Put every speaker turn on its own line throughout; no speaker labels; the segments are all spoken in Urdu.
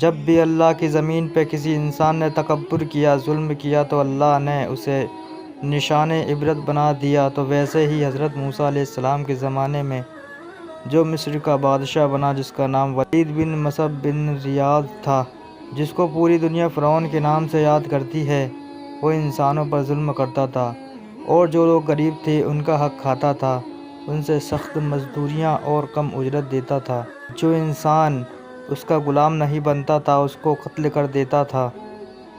جب بھی اللہ کی زمین پہ کسی انسان نے تکبر کیا، ظلم کیا تو اللہ نے اسے نشان عبرت بنا دیا۔ تو ویسے ہی حضرت موسیٰ علیہ السلام کے زمانے میں جو مصر کا بادشاہ بنا، جس کا نام ولید بن مسعب بن ریاض تھا، جس کو پوری دنیا فرعون کے نام سے یاد کرتی ہے، وہ انسانوں پر ظلم کرتا تھا اور جو لوگ غریب تھے ان کا حق کھاتا تھا، ان سے سخت مزدوریاں اور کم اجرت دیتا تھا۔ جو انسان اس کا غلام نہیں بنتا تھا اس کو قتل کر دیتا تھا۔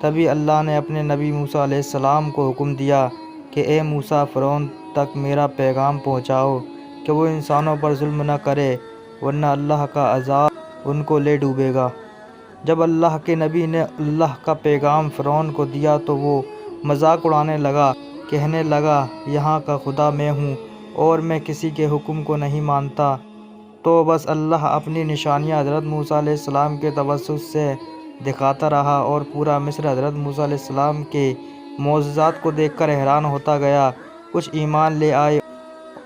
تبھی اللہ نے اپنے نبی موسیٰ علیہ السلام کو حکم دیا کہ اے موسیٰ، فرعون تک میرا پیغام پہنچاؤ کہ وہ انسانوں پر ظلم نہ کرے، ورنہ اللہ کا عذاب ان کو لے ڈوبے گا۔ جب اللہ کے نبی نے اللہ کا پیغام فرعون کو دیا تو وہ مذاق اڑانے لگا، کہنے لگا یہاں کا خدا میں ہوں اور میں کسی کے حکم کو نہیں مانتا۔ تو بس اللہ اپنی نشانیاں حضرت موسیٰ علیہ السلام کے توسط سے دکھاتا رہا اور پورا مصر حضرت موسیٰ علیہ السلام کے معجزات کو دیکھ کر حیران ہوتا گیا۔ کچھ ایمان لے آئے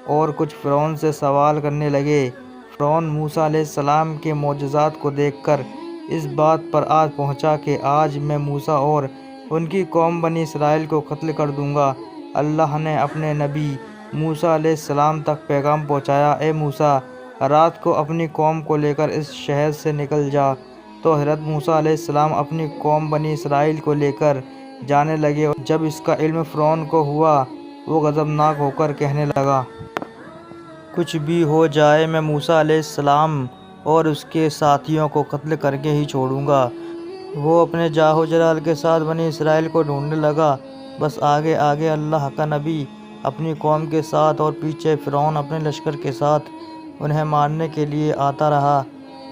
اور کچھ فرعون سے سوال کرنے لگے۔ فرعون موسیٰ علیہ السلام کے معجزات کو دیکھ کر اس بات پر آ پہنچا کہ آج میں موسیٰ اور ان کی قوم بنی اسرائیل کو قتل کر دوں گا۔ اللہ نے اپنے نبی موسیٰ علیہ السلام تک پیغام پہنچایا، اے موسیٰ، رات کو اپنی قوم کو لے کر اس شہر سے نکل جا۔ تو حضرت موسیٰ علیہ السلام اپنی قوم بنی اسرائیل کو لے کر جانے لگے۔ جب اس کا علم فرعون کو ہوا، وہ غضبناک ہو کر کہنے لگا، کچھ بھی ہو جائے میں موسیٰ علیہ السلام اور اس کے ساتھیوں کو قتل کر کے ہی چھوڑوں گا۔ وہ اپنے جاہ و جلال کے ساتھ بنی اسرائیل کو ڈھونڈنے لگا۔ بس آگے آگے اللہ کا نبی اپنی قوم کے ساتھ اور پیچھے فرعون اپنے لشکر کے ساتھ انہیں مارنے کے لیے آتا رہا۔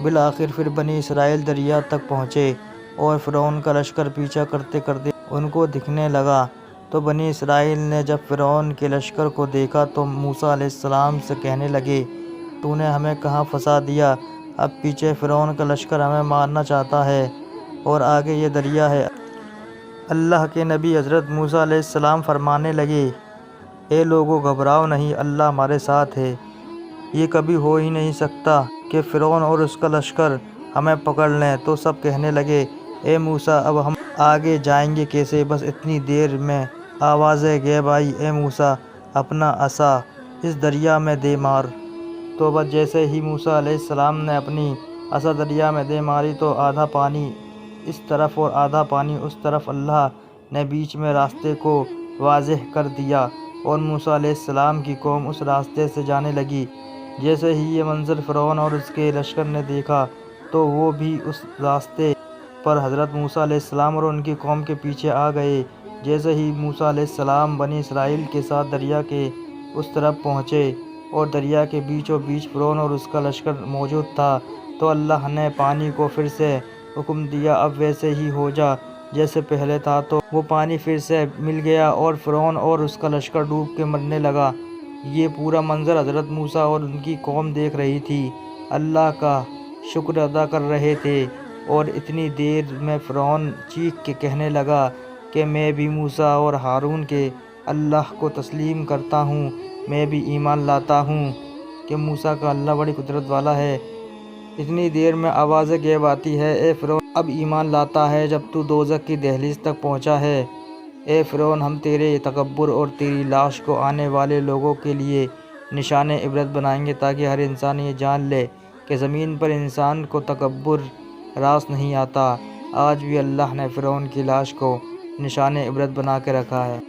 بالآخر پھر بنی اسرائیل دریا تک پہنچے اور فرعون کا لشکر پیچھا کرتے کرتے ان کو دکھنے لگا۔ تو بنی اسرائیل نے جب فرعون کے لشکر کو دیکھا تو موسیٰ علیہ السلام سے کہنے لگے، تو نے ہمیں کہاں پھنسا دیا؟ اب پیچھے فرعون کا لشکر ہمیں مارنا چاہتا ہے اور آگے یہ دریا ہے۔ اللہ کے نبی حضرت موسیٰ علیہ السلام فرمانے لگے، اے لوگو، گھبراؤ نہیں، اللہ ہمارے ساتھ ہے۔ یہ کبھی ہو ہی نہیں سکتا کہ فرعون اور اس کا لشکر ہمیں پکڑ لیں۔ تو سب کہنے لگے، اے موسیٰ، اب ہم آگے جائیں گے کیسے؟ بس اتنی دیر میں آواز غیب آئی، اے موسیٰ، اپنا عصا اس دریا میں دے مار۔ تو بس جیسے ہی موسیٰ علیہ السلام نے اپنی عصا دریا میں دے ماری تو آدھا پانی اس طرف اور آدھا پانی اس طرف اللہ نے بیچ میں راستے کو واضح کر دیا اور موسیٰ علیہ السلام کی قوم اس راستے سے جانے لگی۔ جیسے ہی یہ منظر فرعون اور اس کے لشکر نے دیکھا تو وہ بھی اس راستے پر حضرت موسیٰ علیہ السلام اور ان کی قوم کے پیچھے آ گئے۔ جیسے ہی موسیٰ علیہ السلام بنی اسرائیل کے ساتھ دریا کے اس طرف پہنچے اور دریا کے بیچوں بیچ فرعون اور اس کا لشکر موجود تھا تو اللہ نے پانی کو پھر سے حکم دیا، اب ویسے ہی ہو جا جیسے پہلے تھا۔ تو وہ پانی پھر سے مل گیا اور فرعون اور اس کا لشکر ڈوب کے مرنے لگا۔ یہ پورا منظر حضرت موسیٰ اور ان کی قوم دیکھ رہی تھی، اللہ کا شکر ادا کر رہے تھے۔ اور اتنی دیر میں فرعون چیخ کے کہنے لگا کہ میں بھی موسیٰ اور ہارون کے اللہ کو تسلیم کرتا ہوں، میں بھی ایمان لاتا ہوں کہ موسیٰ کا اللہ بڑی قدرت والا ہے۔ اتنی دیر میں آواز غیب آتی ہے، اے فرعون، اب ایمان لاتا ہے جب تو دوزخ کی دہلیز تک پہنچا ہے۔ اے فرعون، ہم تیرے تکبر اور تیری لاش کو آنے والے لوگوں کے لیے نشان عبرت بنائیں گے تاکہ ہر انسان یہ جان لے کہ زمین پر انسان کو تکبر راس نہیں آتا۔ آج بھی اللہ نے فرعون کی لاش کو نشان عبرت بنا کے رکھا ہے۔